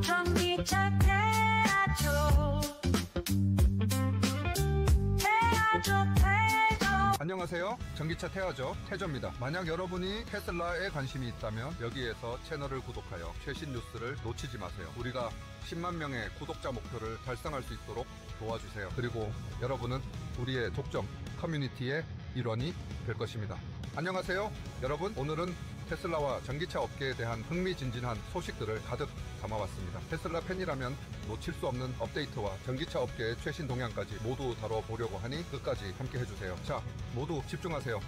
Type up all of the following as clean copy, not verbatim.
전기차 태아조 안녕하세요. 전기차 태저입니다. 만약 여러분이 테슬라에 관심이 있다면 여기에서 채널을 구독하여 최신 뉴스를 놓치지 마세요. 우리가 10만 명의 구독자 목표를 달성할 수 있도록 도와주세요. 그리고 여러분은 우리의 독점 커뮤니티의 일원이 될 것입니다. 안녕하세요. 여러분, 오늘은 테슬라와 전기차 업계에 대한 흥미진진한 소식들을 가득 담아왔습니다. 테슬라 팬이라면 놓칠 수 없는 업데이트와 전기차 업계의 최신 동향까지 모두 다뤄보려고 하니 끝까지 함께 해주세요. 자, 모두 집중하세요.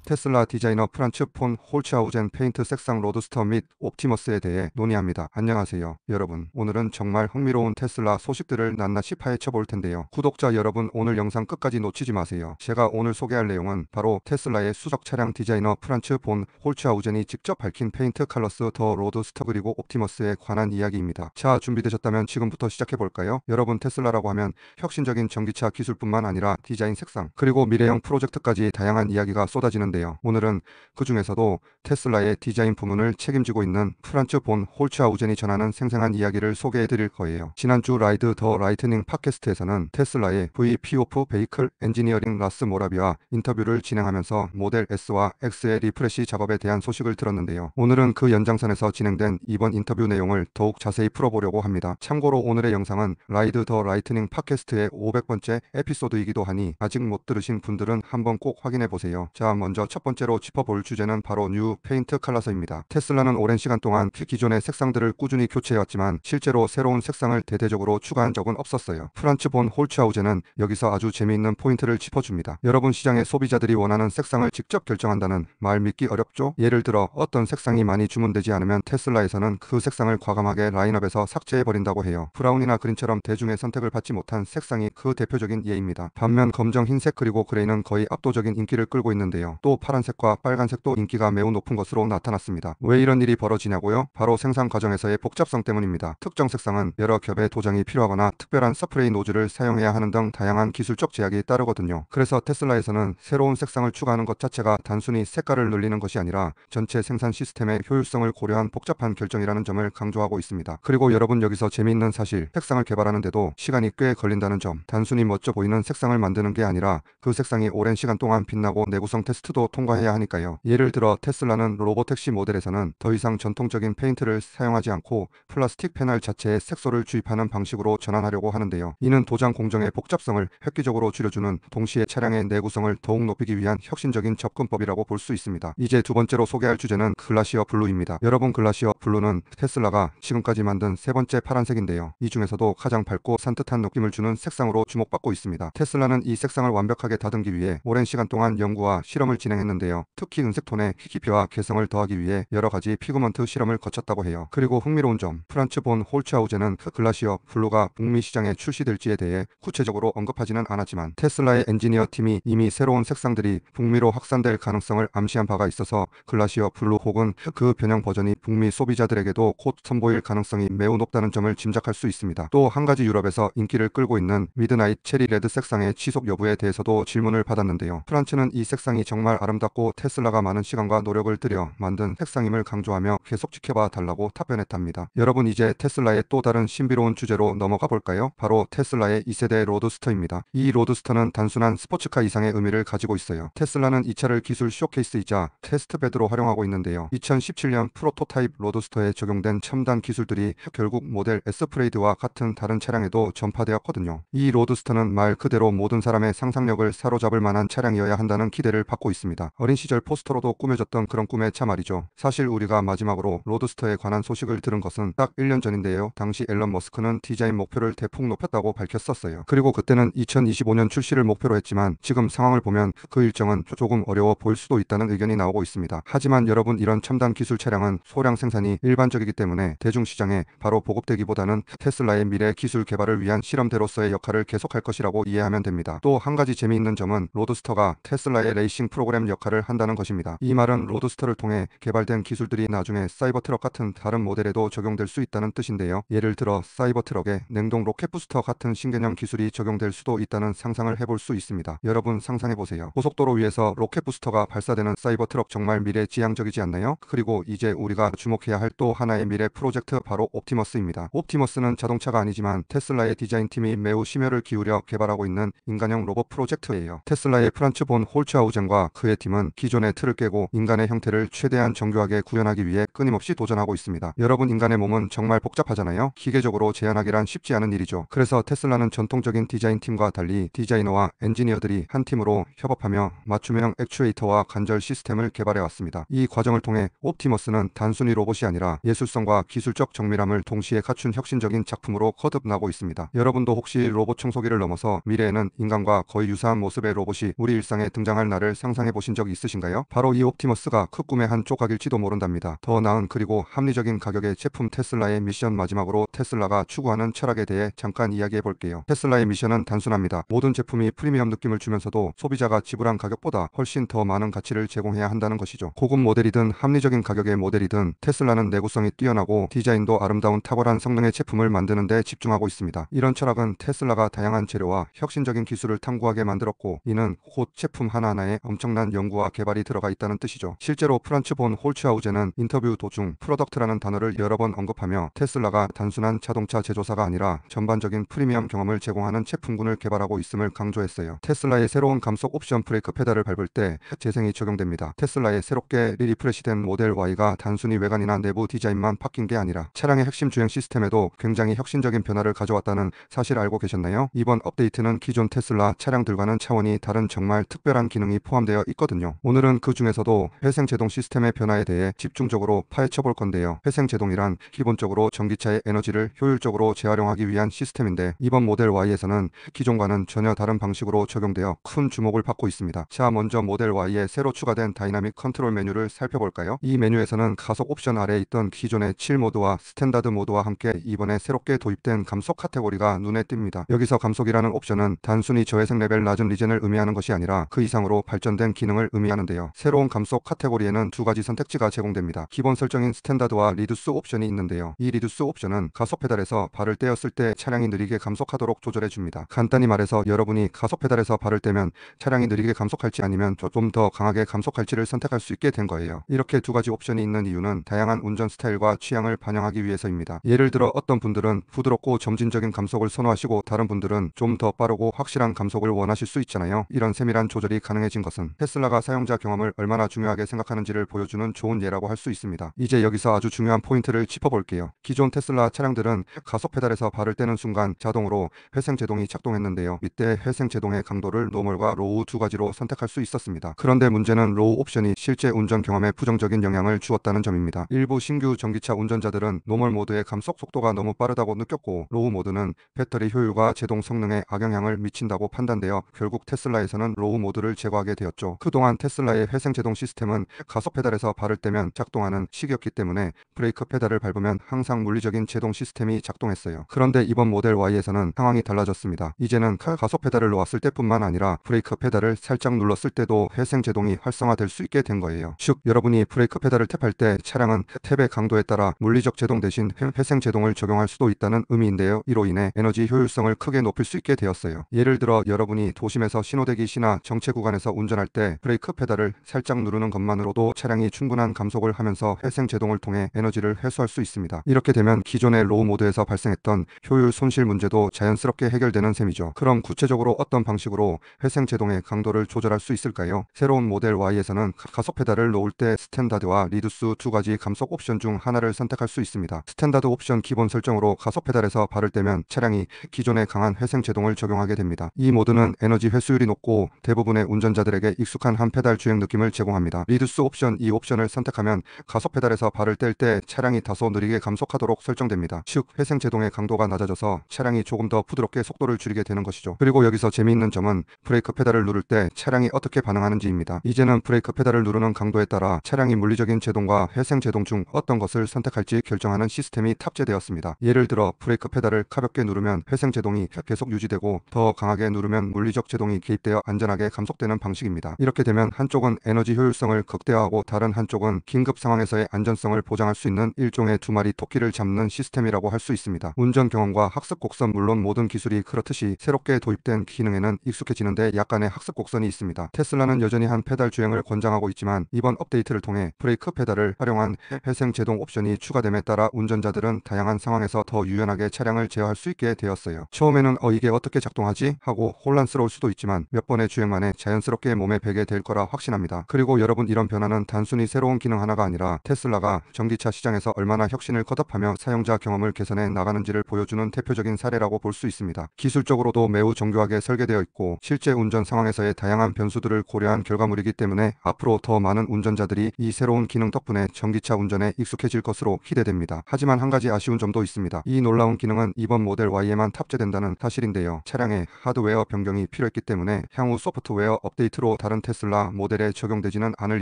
테슬라 디자이너 프란츠 폰 홀츠하우젠 페인트 색상 로드스터 및 옵티머스에 대해 논의합니다. 안녕하세요. 여러분, 오늘은 정말 흥미로운 테슬라 소식들을 낱낱이 파헤쳐 볼 텐데요. 구독자 여러분, 오늘 영상 끝까지 놓치지 마세요. 제가 오늘 소개할 내용은 바로 테슬라의 수석 차량 디자이너 프란츠 폰 홀츠하우젠이 직접 밝힌 페인트 컬러스 더 로드스터 그리고 옵티머스에 관한 이야기입니다. 자, 준비되셨다면 지금부터 시작해 볼까요? 여러분, 테슬라라고 하면 혁신적인 전기차 기술뿐만 아니라 디자인 색상 그리고 미래형 프로젝트까지 다양한 이야기가 쏟아지는데 오늘은 그 중에서도 테슬라의 디자인 부문을 책임지고 있는 프란츠 본 홀츠하우젠이 전하는 생생한 이야기를 소개해 드릴 거예요. 지난주 라이드 더 라이트닝 팟캐스트에서는 테슬라의 VP 오프 베이클 엔지니어링 라스 모라비와 인터뷰를 진행하면서 모델 S와 X의 리프레시 작업에 대한 소식을 들었는데요. 오늘은 그 연장선에서 진행된 이번 인터뷰 내용을 더욱 자세히 풀어보려고 합니다. 참고로 오늘의 영상은 라이드 더 라이트닝 팟캐스트의 500번째 에피소드이기도 하니 아직 못 들으신 분들은 한번 꼭 확인해 보세요. 자, 먼저 첫 번째로 짚어볼 주제는 바로 뉴 페인트 컬러서입니다. 테슬라는 오랜 시간 동안 기존의 색상들을 꾸준히 교체해왔지만 실제로 새로운 색상을 대대적으로 추가한 적은 없었어요. 프란츠 본 홀츠하우젠은 여기서 아주 재미있는 포인트를 짚어줍니다. 여러분, 시장의 소비자들이 원하는 색상을 직접 결정한다는 말 믿기 어렵죠? 예를 들어 어떤 색상이 많이 주문되지 않으면 테슬라에서는 그 색상을 과감하게 라인업에서 삭제해버린다고 해요. 브라운이나 그린처럼 대중의 선택을 받지 못한 색상이 그 대표적인 예입니다. 반면 검정, 흰색 그리고 그레이는 거의 압도적인 인기를 끌고 있는데요. 또 파란색과 빨간색도 인기가 매우 높은 것으로 나타났습니다. 왜 이런 일이 벌어지냐고요? 바로 생산 과정에서의 복잡성 때문입니다. 특정 색상은 여러 겹의 도장이 필요하거나 특별한 스프레이 노즐을 사용해야 하는 등 다양한 기술적 제약이 따르거든요. 그래서 테슬라에서는 새로운 색상을 추가하는 것 자체가 단순히 색깔을 늘리는 것이 아니라 전체 생산 시스템의 효율성을 고려한 복잡한 결정이라는 점을 강조하고 있습니다. 그리고 여러분, 여기서 재미있는 사실, 색상을 개발하는데도 시간이 꽤 걸린다는 점. 단순히 멋져 보이는 색상을 만드는 게 아니라 그 색상이 오랜 시간 동안 빛나고 내구성 테스트도 통과해야 하니까요. 예를 들어 테슬라는 로보택시 모델에서는 더 이상 전통적인 페인트를 사용하지 않고 플라스틱 패널 자체에 색소를 주입하는 방식으로 전환하려고 하는데요. 이는 도장 공정의 복잡성을 획기적으로 줄여주는 동시에 차량의 내구성을 더욱 높이기 위한 혁신적인 접근법이라고 볼 수 있습니다. 이제 두 번째로 소개할 주제는 글라시어 블루입니다. 여러분, 글라시어 블루는 테슬라가 지금까지 만든 세 번째 파란색인데요. 이 중에서도 가장 밝고 산뜻한 느낌을 주는 색상으로 주목받고 있습니다. 테슬라는 이 색상을 완벽하게 다듬기 위해 오랜 시간 동안 연구와 실험을 진행했는데요. 특히 은색 톤의 희귀피와 개성을 더하기 위해 여러 가지 피그먼트 실험을 거쳤다고 해요. 그리고 흥미로운 점, 프란츠 본 홀츠하우젠은 글라시어 블루가 북미 시장에 출시될지에 대해 구체적으로 언급하지는 않았지만 테슬라의 엔지니어 팀이 이미 새로운 색상들이 북미로 확산될 가능성을 암시한 바가 있어서 글라시어 블루 혹은 그 변형 버전이 북미 소비자들에게도 곧 선보일 가능성이 매우 높다는 점을 짐작할 수 있습니다. 또 한 가지, 유럽에서 인기를 끌고 있는 미드나잇 체리 레드 색상의 지속 여부에 대해서도 질문을 받았는데요. 프란츠는 이 색상이 정말 아름답고 테슬라가 많은 시간과 노력을 들여 만든 색상임을 강조하며 계속 지켜봐 달라고 답변했답니다. 여러분, 이제 테슬라의 또 다른 신비로운 주제로 넘어가 볼까요? 바로 테슬라의 2세대 로드스터입니다. 이 로드스터는 단순한 스포츠카 이상의 의미를 가지고 있어요. 테슬라는 이 차를 기술 쇼케이스이자 테스트베드로 활용하고 있는데요. 2017년 프로토타입 로드스터에 적용된 첨단 기술들이 결국 모델 S 프레이드와 같은 다른 차량에도 전파되었거든요. 이 로드스터는 말 그대로 모든 사람의 상상력을 사로잡을 만한 차량이어야 한다는 기대를 받고 있습니다. 있습니다. 어린 시절 포스터로도 꾸며졌던 그런 꿈의 차 말이죠. 사실 우리가 마지막으로 로드스터에 관한 소식을 들은 것은 딱 1년 전인데요. 당시 앨런 머스크는 디자인 목표를 대폭 높였다고 밝혔었어요. 그리고 그때는 2025년 출시를 목표로 했지만 지금 상황을 보면 그 일정은 조금 어려워 보일 수도 있다는 의견이 나오고 있습니다. 하지만 여러분, 이런 첨단 기술 차량은 소량 생산이 일반적이기 때문에 대중시장에 바로 보급되기보다는 테슬라의 미래 기술 개발을 위한 실험대로서의 역할을 계속할 것이라고 이해하면 됩니다. 또 한 가지 재미있는 점은 로드스터가 테슬라의 레이싱 프로그램 역할을 한다는 것입니다. 이 말은 로드스터를 통해 개발된 기술들이 나중에 사이버트럭 같은 다른 모델에도 적용될 수 있다는 뜻인데요. 예를 들어 사이버트럭에 냉동 로켓 부스터 같은 신개념 기술이 적용될 수도 있다는 상상을 해볼 수 있습니다. 여러분 상상해보세요. 고속도로 위에서 로켓 부스터가 발사되는 사이버트럭, 정말 미래지향적이지 않나요? 그리고 이제 우리가 주목해야 할 또 하나의 미래 프로젝트, 바로 옵티머스입니다. 옵티머스는 자동차가 아니지만 테슬라의 디자인팀이 매우 심혈을 기울여 개발하고 있는 인간형 로봇 프로젝트예요. 테슬라의 프란츠 본 홀츠하우젠과 그의 팀은 기존의 틀을 깨고 인간의 형태를 최대한 정교하게 구현하기 위해 끊임없이 도전하고 있습니다. 여러분, 인간의 몸은 정말 복잡하잖아요. 기계적으로 재현하기란 쉽지 않은 일이죠. 그래서 테슬라는 전통적인 디자인팀과 달리 디자이너와 엔지니어들이 한 팀으로 협업하며 맞춤형 액추에이터와 관절 시스템을 개발해 왔습니다. 이 과정을 통해 옵티머스는 단순히 로봇이 아니라 예술성과 기술적 정밀함을 동시에 갖춘 혁신적인 작품으로 거듭나고 있습니다. 여러분도 혹시 로봇 청소기를 넘어서 미래에는 인간과 거의 유사한 모습의 로봇이 우리 일상에 등장할 날을 상상해 보신 적이 있으신가요? 바로 이 옵티머스가 그 꿈의 한 조각일지도 모른답니다. 더 나은 그리고 합리적인 가격의 제품 테슬라의 미션, 마지막으로 테슬라가 추구하는 철학에 대해 잠깐 이야기해 볼게요. 테슬라의 미션은 단순합니다. 모든 제품이 프리미엄 느낌을 주면서도 소비자가 지불한 가격보다 훨씬 더 많은 가치를 제공해야 한다는 것이죠. 고급 모델이든 합리적인 가격의 모델이든 테슬라는 내구성이 뛰어나고 디자인도 아름다운 탁월한 성능의 제품을 만드는 데 집중하고 있습니다. 이런 철학은 테슬라가 다양한 재료와 혁신적인 기술을 탐구하게 만들었고, 이는 곧 제품 하나하나에 엄청난 연구와 개발이 들어가 있다는 뜻이죠. 실제로 프란츠 본 홀츠하우젠은 인터뷰 도중 프로덕트라는 단어를 여러 번 언급하며 테슬라가 단순한 자동차 제조사가 아니라 전반적인 프리미엄 경험을 제공하는 제품군을 개발하고 있음을 강조했어요. 테슬라의 새로운 감속 옵션 브레이크 페달을 밟을 때 재생이 적용됩니다. 테슬라의 새롭게 리프레시된 모델 Y가 단순히 외관이나 내부 디자인만 바뀐 게 아니라 차량의 핵심 주행 시스템에도 굉장히 혁신적인 변화를 가져왔다는 사실 알고 계셨나요? 이번 업데이트는 기존 테슬라 차량들과는 차원이 다른 정말 특별한 기능이 포함되어 있거든요. 오늘은 그 중에서도 회생 제동 시스템의 변화에 대해 집중적으로 파헤쳐 볼 건데요. 회생 제동이란 기본적으로 전기차의 에너지를 효율적으로 재활용하기 위한 시스템인데, 이번 모델 Y에서는 기존과는 전혀 다른 방식으로 적용되어 큰 주목을 받고 있습니다. 자, 먼저 모델 Y에 새로 추가된 다이나믹 컨트롤 메뉴를 살펴볼까요? 이 메뉴에서는 가속 옵션 아래에 있던 기존의 7모드와 스탠다드 모드와 함께 이번에 새롭게 도입된 감속 카테고리가 눈에 띕니다. 여기서 감속이라는 옵션은 단순히 저회생 레벨 낮은 리젠을 의미하는 것이 아니라 그 이상으로 발전된 기능을 의미하는데요. 새로운 감속 카테고리에는 두 가지 선택지가 제공됩니다. 기본 설정인 스탠다드와 리두스 옵션이 있는데요. 이 리두스 옵션은 가속 페달에서 발을 떼었을 때 차량이 느리게 감속하도록 조절해 줍니다. 간단히 말해서 여러분이 가속 페달에서 발을 떼면 차량이 느리게 감속할지 아니면 좀 더 강하게 감속할지를 선택할 수 있게 된 거예요. 이렇게 두 가지 옵션이 있는 이유는 다양한 운전 스타일과 취향을 반영하기 위해서입니다. 예를 들어 어떤 분들은 부드럽고 점진적인 감속을 선호하시고 다른 분들은 좀 더 빠르고 확실한 감속을 원하실 수 있잖아요. 이런 세밀한 조절이 가능해진 것은 테슬라가 사용자 경험을 얼마나 중요하게 생각하는지를 보여주는 좋은 예라고 할 수 있습니다. 이제 여기서 아주 중요한 포인트를 짚어볼게요. 기존 테슬라 차량들은 가속 페달에서 발을 떼는 순간 자동으로 회생 제동이 작동했는데요. 이때 회생 제동의 강도를 노멀과 로우 두 가지로 선택할 수 있었습니다. 그런데 문제는 로우 옵션이 실제 운전 경험에 부정적인 영향을 주었다는 점입니다. 일부 신규 전기차 운전자들은 노멀 모드의 감속 속도가 너무 빠르다고 느꼈고, 로우 모드는 배터리 효율과 제동 성능에 악영향을 미친다고 판단되어 결국 테슬라에서는 로우 모드를 제거하게 되었죠. 그동안 테슬라의 회생 제동 시스템은 가속 페달에서 발을 떼면 작동하는 식이었기 때문에 브레이크 페달을 밟으면 항상 물리적인 제동 시스템이 작동했어요. 그런데 이번 모델 Y에서는 상황이 달라졌습니다. 이제는 가속 페달을 놓았을 때뿐만 아니라 브레이크 페달을 살짝 눌렀을 때도 회생 제동이 활성화될 수 있게 된 거예요. 즉, 여러분이 브레이크 페달을 탭할 때 차량은 탭의 강도에 따라 물리적 제동 대신 회생 제동을 적용할 수도 있다는 의미인데요. 이로 인해 에너지 효율성을 크게 높일 수 있게 되었어요. 예를 들어 여러분이 도심에서 신호대기 시나 정체 구간에서 운전할 때 브레이크 페달을 살짝 누르는 것만으로도 차량이 충분한 감속을 하면서 회생 제동을 통해 에너지를 회수할 수 있습니다. 이렇게 되면 기존의 로우 모드에서 발생했던 효율 손실 문제도 자연스럽게 해결되는 셈이죠. 그럼 구체적으로 어떤 방식으로 회생 제동의 강도를 조절할 수 있을까요? 새로운 모델 Y에서는 가속 페달을 놓을 때 스탠다드와 리두스 두 가지 감속 옵션 중 하나를 선택할 수 있습니다. 스탠다드 옵션 기본 설정으로 가속 페달에서 발을 떼면 차량이 기존의 강한 회생 제동을 적용하게 됩니다. 이 모드는 에너지 회수율이 높고 대부분의 운전자들에게 익숙한 익숙한 한 페달 주행 느낌을 제공합니다. 리드스 옵션, 이 옵션을 선택하면 가속 페달에서 발을 뗄 때 차량이 다소 느리게 감속하도록 설정됩니다. 즉 회생 제동의 강도가 낮아져서 차량이 조금 더 부드럽게 속도를 줄이게 되는 것이죠. 그리고 여기서 재미있는 점은 브레이크 페달을 누를 때 차량이 어떻게 반응하는지입니다. 이제는 브레이크 페달을 누르는 강도에 따라 차량이 물리적인 제동과 회생 제동 중 어떤 것을 선택할지 결정하는 시스템이 탑재되었습니다. 예를 들어 브레이크 페달을 가볍게 누르면 회생 제동이 계속 유지되고 더 강하게 누르면 물리적 제동이 개입되어 안전하게 감속되는 방식입니다. 이렇게 되면 한쪽은 에너지 효율성을 극대화하고 다른 한쪽은 긴급 상황에서의 안전성을 보장할 수 있는 일종의 두 마리 토끼를 잡는 시스템이라고 할 수 있습니다. 운전 경험과 학습 곡선, 물론 모든 기술이 그렇듯이 새롭게 도입된 기능에는 익숙해지는데 약간의 학습 곡선이 있습니다. 테슬라는 여전히 한 페달 주행을 권장하고 있지만 이번 업데이트를 통해 브레이크 페달을 활용한 회생 제동 옵션이 추가됨에 따라 운전자들은 다양한 상황에서 더 유연하게 차량을 제어할 수 있게 되었어요. 처음에는 이게 어떻게 작동하지? 하고 혼란스러울 수도 있지만 몇 번의 주행 만에 자연스럽게 몸에 배게 될 거라 확신합니다. 그리고 여러분, 이런 변화는 단순히 새로운 기능 하나가 아니라 테슬라가 전기차 시장에서 얼마나 혁신을 거듭하며 사용자 경험을 개선해 나가는지를 보여주는 대표적인 사례라고 볼 수 있습니다. 기술적으로도 매우 정교하게 설계되어 있고 실제 운전 상황에서의 다양한 변수들을 고려한 결과물이기 때문에 앞으로 더 많은 운전자들이 이 새로운 기능 덕분에 전기차 운전에 익숙해질 것으로 기대됩니다. 하지만 한 가지 아쉬운 점도 있습니다. 이 놀라운 기능은 이번 모델 Y에만 탑재된다는 사실인데요. 차량에 하드웨어 변경이 필요했기 때문에 향후 소프트웨어 업데이트로 다른 테슬라 모델에 적용되지는 않을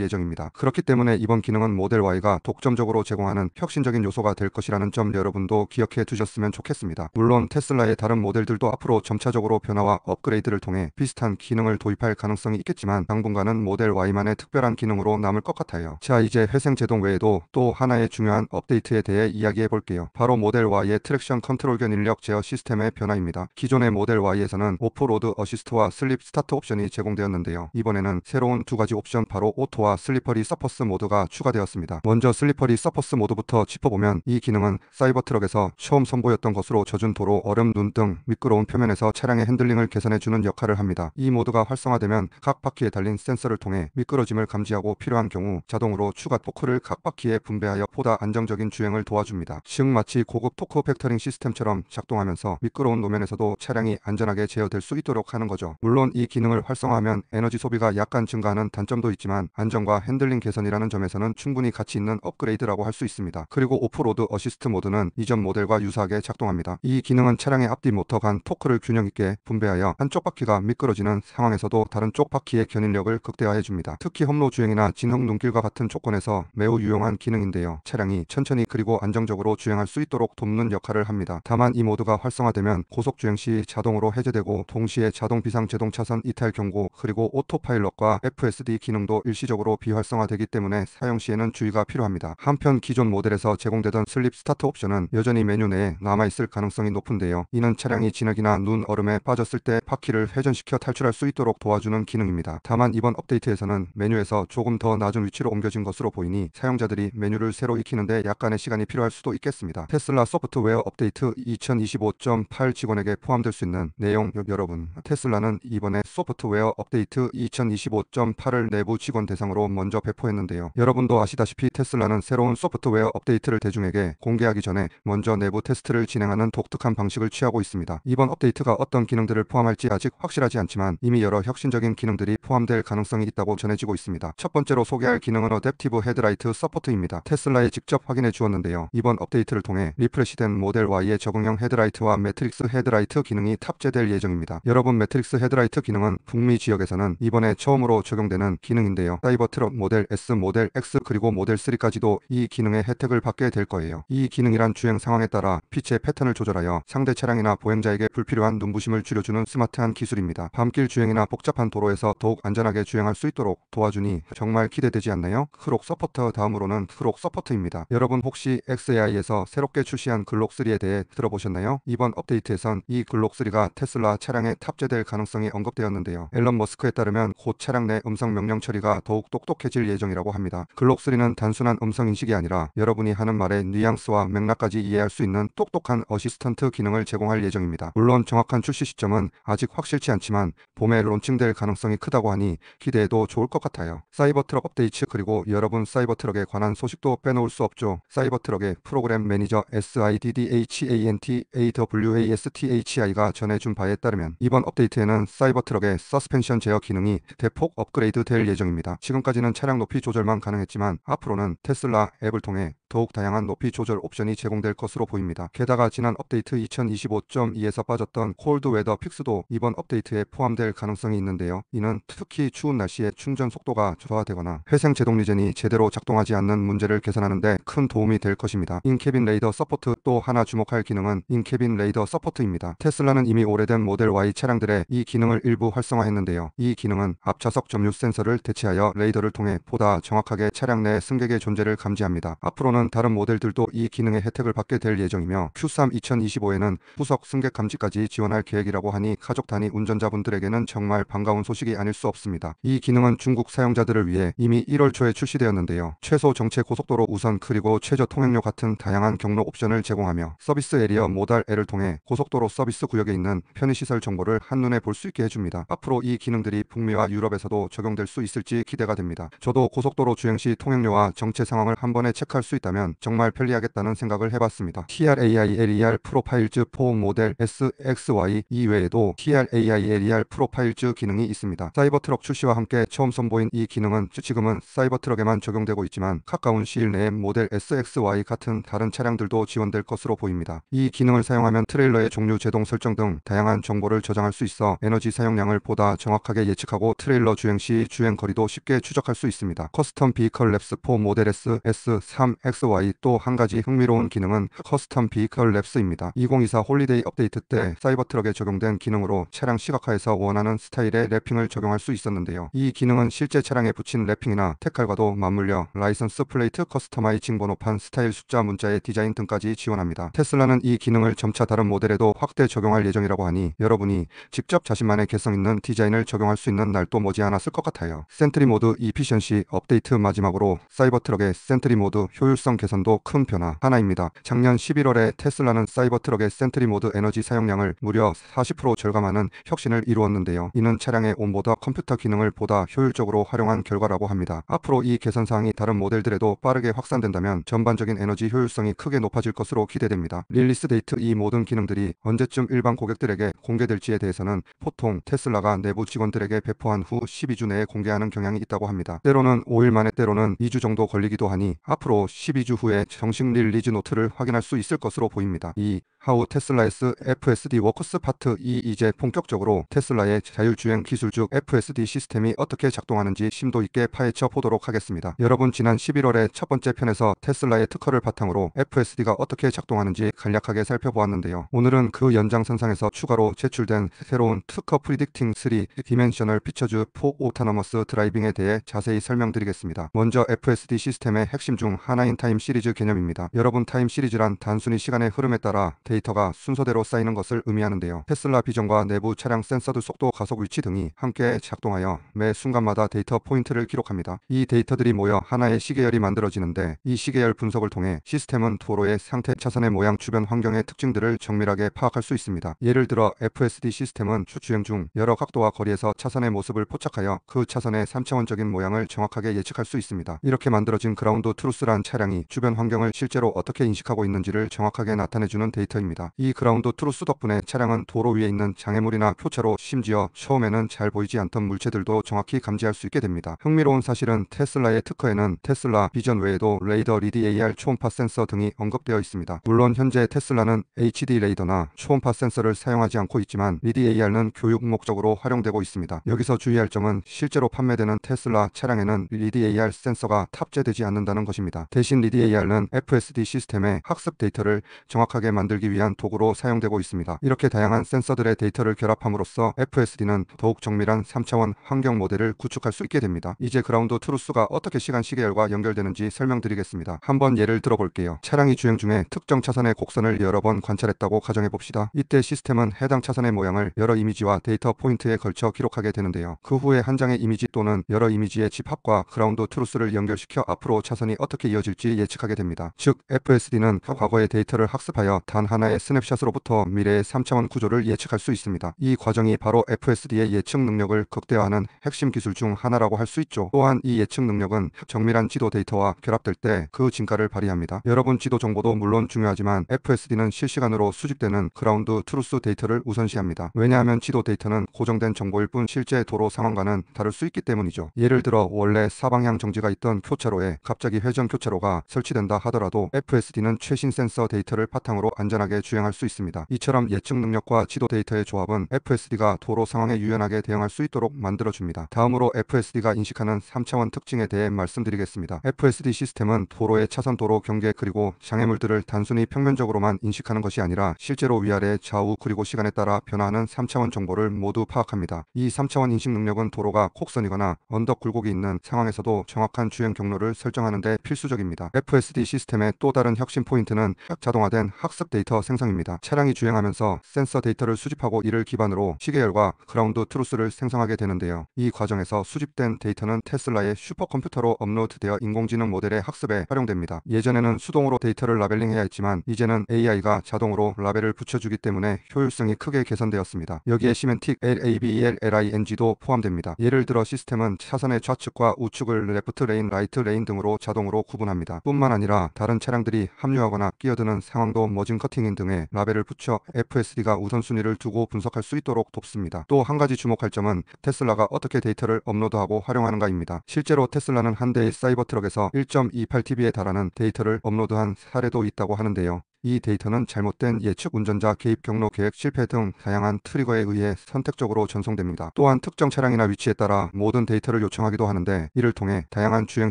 예정입니다. 그렇기 때문에 이번 기능은 모델 Y가 독점적으로 제공하는 혁신적인 요소가 될 것이라는 점 여러분도 기억해 두셨으면 좋겠습니다. 물론 테슬라의 다른 모델들도 앞으로 점차적으로 변화와 업그레이드를 통해 비슷한 기능을 도입할 가능성이 있겠지만 당분간은 모델 Y만의 특별한 기능으로 남을 것 같아요. 자, 이제 회생 제동 외에도 또 하나의 중요한 업데이트에 대해 이야기해 볼게요. 바로 모델 Y의 트랙션 컨트롤 견 인력 제어 시스템의 변화입니다. 기존의 모델 Y에서는 오프로드 어시스트와 슬립 스타트 옵션이 제공되었는데요. 이번에는 새로운 두 가지 옵션, 바로 오토와 슬리퍼리 서퍼스 모드가 추가되었습니다. 먼저 슬리퍼리 서퍼스 모드부터 짚어보면 이 기능은 사이버트럭에서 처음 선보였던 것으로 젖은 도로, 얼음, 눈 등 미끄러운 표면에서 차량의 핸들링을 개선해주는 역할을 합니다. 이 모드가 활성화되면 각 바퀴에 달린 센서를 통해 미끄러짐을 감지하고 필요한 경우 자동으로 추가 토크를 각 바퀴에 분배하여 보다 안정적인 주행을 도와줍니다. 즉 마치 고급 토크 팩터링 시스템처럼 작동하면서 미끄러운路面에서도 차량이 안전하게 제어될 수 있도록 하는 거죠. 물론 이 기능을 활성화하면 에너지 소비가 약간 증가하는 단점도 있지만 안정과 핸들링 개선이라는 점에서는 충분히 가치 있는 업그레이드라고 할 수 있습니다. 그리고 오프로드 어시스트 모드는 이전 모델과 유사하게 작동합니다. 이 기능은 차량의 앞뒤 모터 간 토크를 균형 있게 분배하여 한쪽 바퀴가 미끄러지는 상황에서도 다른 쪽 바퀴의 견인력을 극대화해 줍니다. 특히 험로 주행이나 진흙 눈길과 같은 조건에서 매우 유용한 기능인데요. 차량이 천천히 그리고 안정적으로 주행할 수 있도록 돕는 역할을 합니다. 다만 이 모드가 활성화되면 고속 주행 시 자동으로 해제되고 동시에 자동 비상 제동 차선 이탈 경고 그리고 오토파일럿과 FSD 기능도 일시적으로 비활성화되기 때문에 사용 시에는 주의가 필요합니다. 한편 기존 모델에서 제공되던 슬립 스타트 옵션은 여전히 메뉴 내에 남아있을 가능성이 높은데요. 이는 차량이 진흙이나 눈, 얼음에 빠졌을 때 바퀴를 회전시켜 탈출할 수 있도록 도와주는 기능입니다. 다만 이번 업데이트에서는 메뉴에서 조금 더 낮은 위치로 옮겨진 것으로 보이니 사용자들이 메뉴를 새로 익히는데 약간의 시간이 필요할 수도 있겠습니다. 테슬라 소프트웨어 업데이트 2025.8 직원에게 포함될 수 있는 내용. 여러분, 테슬라는 이번에 소프트웨어 업데이트 2025.8을 내부 직원 대상으로 먼저 배포했는데요. 여러분도 아시다시피 테슬라는 새로운 소프트웨어 업데이트를 대중에게 공개하기 전에 먼저 내부 테스트를 진행하는 독특한 방식을 취하고 있습니다. 이번 업데이트가 어떤 기능들을 포함할지 아직 확실하지 않지만 이미 여러 혁신적인 기능들이 포함될 가능성이 있다고 전해지고 있습니다. 첫 번째로 소개할 기능은 어댑티브 헤드라이트 서포트입니다. 테슬라에 직접 확인해 주었는데요. 이번 업데이트를 통해 리프레시된 모델 Y의 적응형 헤드라이트와 매트릭스 헤드라이트 기능이 탑재될 예정입니다. 여러분, 매트릭스 헤드라이트 기능은 북미 지역에서는 이번에 처음으로 적용되는 기능인데요. 사이버트럭 모델 S, 모델 X 그리고 모델 3까지도 이 기능의 혜택을 받게 될 거예요. 이 기능이란 주행 상황에 따라 빛의 패턴을 조절하여 상대 차량이나 보행자에게 불필요한 눈부심을 줄여주는 스마트한 기술입니다. 밤길 주행이나 복잡한 도로에서 더욱 안전하게 주행할 수 있도록 도와주니 정말 기대되지 않나요? 크록 서포터, 다음으로는 크록 서포트입니다. 여러분, 혹시 xAI에서 새롭게 출시한 글록3에 대해 들어보셨나요? 이번 업데이트에선 이 글록3가 테슬라 차량에 탑재될 가능성이 언급되었는데요. 앨런 머스크에 따르면 곧 차량 내 음성 명령 처리가 더욱 똑똑해질 예정이라고 합니다. 글록3는 단순한 음성 인식이 아니라 여러분이 하는 말의 뉘앙스와 맥락까지 이해할 수 있는 똑똑한 어시스턴트 기능을 제공할 예정입니다. 물론 정확한 출시 시점은 아직 확실치 않지만 봄에 론칭될 가능성이 크다고 하니 기대해도 좋을 것 같아요. 사이버트럭 업데이트, 그리고 여러분, 사이버트럭에 관한 소식도 빼놓을 수 없죠. 사이버트럭의 프로그램 매니저 SIDDHANT AWASTHI가 전해준 바에 따르면 이번 업데이트에는 사이버트럭의 서스펜션 제어 기능이 대폭 업그레이드 될 예정입니다. 지금까지는 차량 높이 조절만 가능했지만 앞으로는 테슬라 앱을 통해 더욱 다양한 높이 조절 옵션이 제공될 것으로 보입니다. 게다가 지난 업데이트 2025.2에서 빠졌던 콜드 웨더 픽스도 이번 업데이트에 포함될 가능성이 있는데요. 이는 특히 추운 날씨에 충전 속도가 저하되거나 회생 제동 리젠이 제대로 작동하지 않는 문제를 개선하는 데 큰 도움이 될 것입니다. 인캐빈 레이더 서포트, 또 하나 주목할 기능은 인캐빈 레이더 서포트입니다. 테슬라는 이미 오래된 모델 Y 차량들에 이 기능을 일부 활성화했는데요. 이 기능은 앞좌석 점유 센서를 대체하여 레이더를 통해 보다 정확하게 차량 내 승객의 존재를 감지합니다. 앞으로는 다른 모델들도 이 기능의 혜택을 받게 될 예정이며 Q3 2025에는 후석 승객 감지까지 지원할 계획이라고 하니 가족 단위 운전자분들에게는 정말 반가운 소식이 아닐 수 없습니다. 이 기능은 중국 사용자들을 위해 이미 1월 초에 출시되었는데요. 최소 정체 고속도로 우선 그리고 최저 통행료 같은 다양한 경로 옵션을 제공하며 서비스 에리어 모달 L을 통해 고속도로 서비스 구역에 있는 편의시설 정보를 한눈에 볼 수 있게 해줍니다. 앞으로 이 기능들이 북미와 유럽에서도 적용될 수 있을지 기대가 됩니다. 저도 고속도로 주행 시 통행료와 정체 상황을 한 번에 체크할 수 있다면 정말 편리하겠다는 생각을 해봤습니다. TRAI-LER 프로파일즈 4 모델 SXY 이외에도 TRAI-LER 프로파일즈 기능이 있습니다. 사이버트럭 출시와 함께 처음 선보인 이 기능은 지금은 사이버트럭에만 적용되고 있지만 가까운 시일 내에 모델 SXY 같은 다른 차량들도 지원될 것으로 보입니다. 이 기능을 사용하면 트레일러의 종류, 제동 설정 등 다양한 정보를 저장할 수 있어 에너지 사용량을 보다 정확하게 예측하고 트레일러 주행 시 주행 거리도 쉽게 추적할 수 있습니다. 커스텀 비컬 랩스 4 모델 S3XY 또 한 가지 흥미로운 기능은 커스텀 비컬 랩스입니다. 2024 홀리데이 업데이트 때 사이버트럭에 적용된 기능으로 차량 시각화에서 원하는 스타일의 랩핑을 적용할 수 있었는데요. 이 기능은 실제 차량에 붙인 랩핑이나 택칼과도 맞물려 라이선스 플레이트 커스터마이징 번호판 스타일 숫자 문자의 디자인 등까지 지원합니다. 테슬라는 이 기능을 점차 다른 모델에도 확대 적용할 예정이라고 하니 여러분이 직접 자신만의 개성 있는 디자인을 적용할 수 있는 날도 머지않았을 것 같아요. 센트리 모드 이피션시 업데이트 마지막으로 사이버트럭의 센트리 모드 효율성 개선도 큰 변화 하나입니다. 작년 11월에 테슬라는 사이버트럭의 센트리 모드 에너지 사용량을 무려 40% 절감하는 혁신을 이루었는데요. 이는 차량의 온보드 컴퓨터 기능을 보다 효율적으로 활용한 결과라고 합니다. 앞으로 이 개선 사항이 다른 모델들에도 빠르게 확산된다면 전반적인 에너지 효율성이 크게 높아질 것으로 기대됩니다. 릴리스 데이트 이 모든 기능들이 언제쯤 일반 고객들에게 공개될지에 대해서는 보통 테슬라가 내부 직원들에게 배포한 후 12주 내에 공개하는 경향이 있다고 합니다. 때로는 5일 만에 때로는 2주 정도 걸리기도 하니 앞으로 12주 후에 정식 릴리즈 노트를 확인할 수 있을 것으로 보입니다. 하우 테슬라에스 FSD 워크스 파트 2 이제 본격적으로 테슬라의 자율주행 기술 중 FSD 시스템이 어떻게 작동하는지 심도 있게 파헤쳐 보도록 하겠습니다. 여러분, 지난 11월의 첫 번째 편에서 테슬라의 특허를 바탕으로 FSD가 어떻게 작동하는지 간략하게 살펴보았는데요. 오늘은 그 연장선상에서 추가로 제출된 새로운 특허 프리딕팅 3 디멘셔널 피처즈 4 오토너머스 드라이빙에 대해 자세히 설명드리겠습니다. 먼저 FSD 시스템의 핵심 중 하나인 타임 시리즈 개념입니다. 여러분, 타임 시리즈란 단순히 시간의 흐름에 따라 데이터가 순서대로 쌓이는 것을 의미하는데요. 테슬라 비전과 내부 차량 센서드 속도, 가속 위치 등이 함께 작동하여 매 순간마다 데이터 포인트를 기록합니다. 이 데이터들이 모여 하나의 시계열이 만들어지는데 이 시계열 분석을 통해 시스템은 도로의 상태, 차선의 모양, 주변 환경의 특징들을 정밀하게 파악할 수 있습니다. 예를 들어 FSD 시스템은 주행 중 여러 각도와 거리에서 차선의 모습을 포착하여 그 차선의 3차원적인 모양을 정확하게 예측할 수 있습니다. 이렇게 만들어진 그라운드 트루스란 차량이 주변 환경을 실제로 어떻게 인식하고 있는지를 정확하게 나타내주는 데이터입니다. 이 그라운드 트루스 덕분에 차량은 도로 위에 있는 장애물이나 표차로, 심지어 처음에는 잘 보이지 않던 물체들도 정확히 감지할 수 있게 됩니다. 흥미로운 사실은 테슬라의 특허에는 테슬라 비전 외에도 레이더, LiDAR, 초음파 센서 등이 언급되어 있습니다. 물론 현재 테슬라는 HD 레이더나 초음파 센서를 사용하지 않고 있지만 LiDAR는 교육 목적으로 활용되고 있습니다. 여기서 주의할 점은 실제로 판매되는 테슬라 차량에는 LiDAR 센서가 탑재되지 않는다는 것입니다. 대신 LiDAR는 FSD 시스템의 학습 데이터를 정확하게 만들기 위한 도구로 사용되고 있습니다. 이렇게 다양한 센서들의 데이터를 결합함으로써 FSD는 더욱 정밀한 3차원 환경 모델을 구축할 수 있게 됩니다. 이제 그라운드 트루스가 어떻게 시간 시계열과 연결되는지 설명드리겠습니다. 한번 예를 들어볼게요. 차량이 주행 중에 특정 차선의 곡선을 여러 번 관찰했다고 가정해봅시다. 이때 시스템은 해당 차선의 모양을 여러 이미지와 데이터 포인트에 걸쳐 기록하게 되는데요. 그 후에 한 장의 이미지 또는 여러 이미지의 집합과 그라운드 트루스를 연결시켜 앞으로 차선이 어떻게 이어질지 예측하게 됩니다. 즉 FSD는 과거의 데이터를 학습하여 단 하나의 스냅샷으로부터 미래의 3차원 구조를 예측할 수 있습니다. 이 과정이 바로 FSD의 예측 능력을 극대화하는 핵심 기술 중 하나라고 할 수 있죠. 또한 이 예측 능력은 정밀한 지도 데이터와 결합될 때 그 진가를 발휘합니다. 여러분, 지도 정보도 물론 중요하지만 FSD는 실시간으로 수집되는 그라운드 트루스 데이터를 우선시합니다. 왜냐하면 지도 데이터는 고정된 정보일 뿐 실제 도로 상황과는 다를 수 있기 때문이죠. 예를 들어 원래 사방향 정지가 있던 교차로에 갑자기 회전 교차로가 설치된다 하더라도 FSD는 최신 센서 데이터를 바탕으로 안전하게 주행할 수 있습니다. 이처럼 예측 능력과 지도 데이터의 조합은 FSD가 도로 상황에 유연하게 대응할 수 있도록 만들어줍니다. 다음으로 FSD가 인식하는 3차원 특징에 대해 말씀드리겠습니다. FSD 시스템은 도로의 차선 도로 경계 그리고 장애물들을 단순히 평면적으로만 인식하는 것이 아니라 실제로 위아래 좌우 그리고 시간에 따라 변화하는 3차원 정보를 모두 파악합니다. 이 3차원 인식 능력은 도로가 곡선이거나 언덕 굴곡이 있는 상황에서도 정확한 주행 경로를 설정하는 데 필수적입니다. FSD 시스템의 또 다른 혁신 포인트는 자동화된 학습 데이터 생성입니다. 차량이 주행하면서 센서 데이터를 수집하고 이를 기반으로 시계열과 그라운드 트루스를 생성하게 되는데요. 이 과정에서 수집된 데이터는 테슬라의 슈퍼컴퓨터로 업로드되어 인공지능 모델의 학습에 활용됩니다. 예전에는 수동으로 데이터를 라벨링해야 했지만 이제는 AI가 자동으로 라벨을 붙여주기 때문에 효율성이 크게 개선되었습니다. 여기에 시멘틱 LABELLING도 포함됩니다. 예를 들어 시스템은 차선의 좌측과 우측을 레프트 레인, 라이트 레인 등으로 자동으로 구분합니다. 뿐만 아니라 다른 차량들이 합류하거나 끼어드는 상황도 머진 커팅인 등의 라벨을 붙여 FSD가 우선순위를 두고 분석할 수 있도록 돕습니다. 또 한 가지 주목할 점은 테슬라가 어떻게 데이터를 업로드하고 활용하는가입니다. 실제로 테슬라는 한 대의 사이버 트럭에서 1.28TB에 달하는 데이터를 업로드한 사례도 있다고 하는데요. 이 데이터는 잘못된 예측, 운전자 개입, 경로 계획 실패 등 다양한 트리거에 의해 선택적으로 전송됩니다. 또한 특정 차량이나 위치에 따라 모든 데이터를 요청하기도 하는데 이를 통해 다양한 주행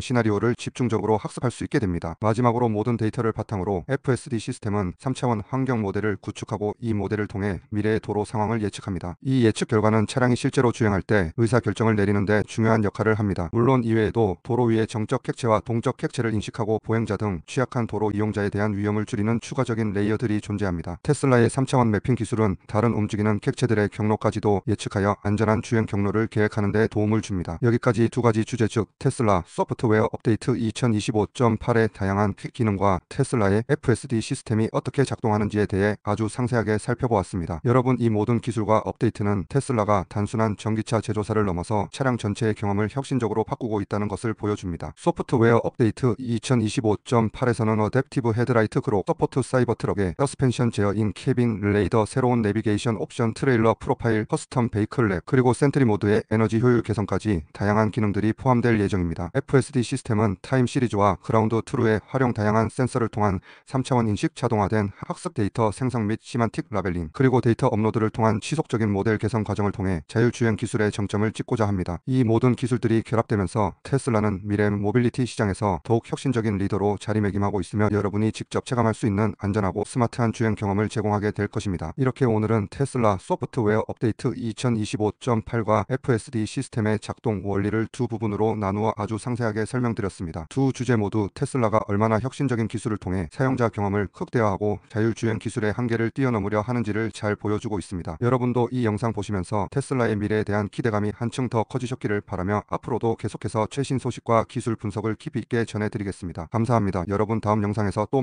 시나리오를 집중적으로 학습할 수 있게 됩니다. 마지막으로 모든 데이터를 바탕으로 FSD 시스템은 3차원 환경 모델을 구축하고 이 모델을 통해 미래의 도로 상황을 예측합니다. 이 예측 결과는 차량이 실제로 주행할 때 의사결정을 내리는 데 중요한 역할을 합니다. 물론 이외에도 도로 위의 정적 객체와 동적 객체를 인식하고 보행자 등 취약한 도로 이용자에 대한 위험을 줄이는 추가적인 레이어들이 존재합니다. 테슬라의 3차원 매핑 기술은 다른 움직이는 객체들의 경로까지도 예측하여 안전한 주행 경로를 계획하는 데 도움을 줍니다. 여기까지 두 가지 주제, 즉 테슬라 소프트웨어 업데이트 2025.8의 다양한 기능과 테슬라의 FSD 시스템이 어떻게 작동하는지에 대해 아주 상세하게 살펴보았습니다. 여러분, 이 모든 기술과 업데이트는 테슬라가 단순한 전기차 제조사를 넘어서 차량 전체의 경험을 혁신적으로 바꾸고 있다는 것을 보여줍니다. 소프트웨어 업데이트 2025.8에서는 어댑티브 헤드라이트 그로 서포트 사이버 트럭의 서스펜션 제어 인 캐빈 레이더, 새로운 내비게이션 옵션, 트레일러 프로파일, 커스텀 베이클 랩, 그리고 센트리 모드의 에너지 효율 개선까지 다양한 기능들이 포함될 예정입니다. FSD 시스템은 타임 시리즈와 그라운드 트루의 활용, 다양한 센서를 통한 3차원 인식, 자동화된 학습 데이터 생성 및 시만틱 라벨링, 그리고 데이터 업로드를 통한 지속적인 모델 개선 과정을 통해 자율주행 기술의 정점을 찍고자 합니다. 이 모든 기술들이 결합되면서 테슬라는 미래 모빌리티 시장에서 더욱 혁신적인 리더로 자리매김하고 있으며 여러분이 직접 체감할 수 있는 안전하고 스마트한 주행 경험을 제공하게 될 것입니다. 이렇게 오늘은 테슬라 소프트웨어 업데이트 2025.8과 FSD 시스템의 작동 원리를 두 부분으로 나누어 아주 상세하게 설명드렸습니다. 두 주제 모두 테슬라가 얼마나 혁신적인 기술을 통해 사용자 경험을 극대화하고 자율주행 기술의 한계를 뛰어넘으려 하는지를 잘 보여주고 있습니다. 여러분도 이 영상 보시면서 테슬라의 미래에 대한 기대감이 한층 더 커지셨기를 바라며 앞으로도 계속해서 최신 소식과 기술 분석을 깊이 있게 전해드리겠습니다. 감사합니다. 여러분, 다음 영상에서 또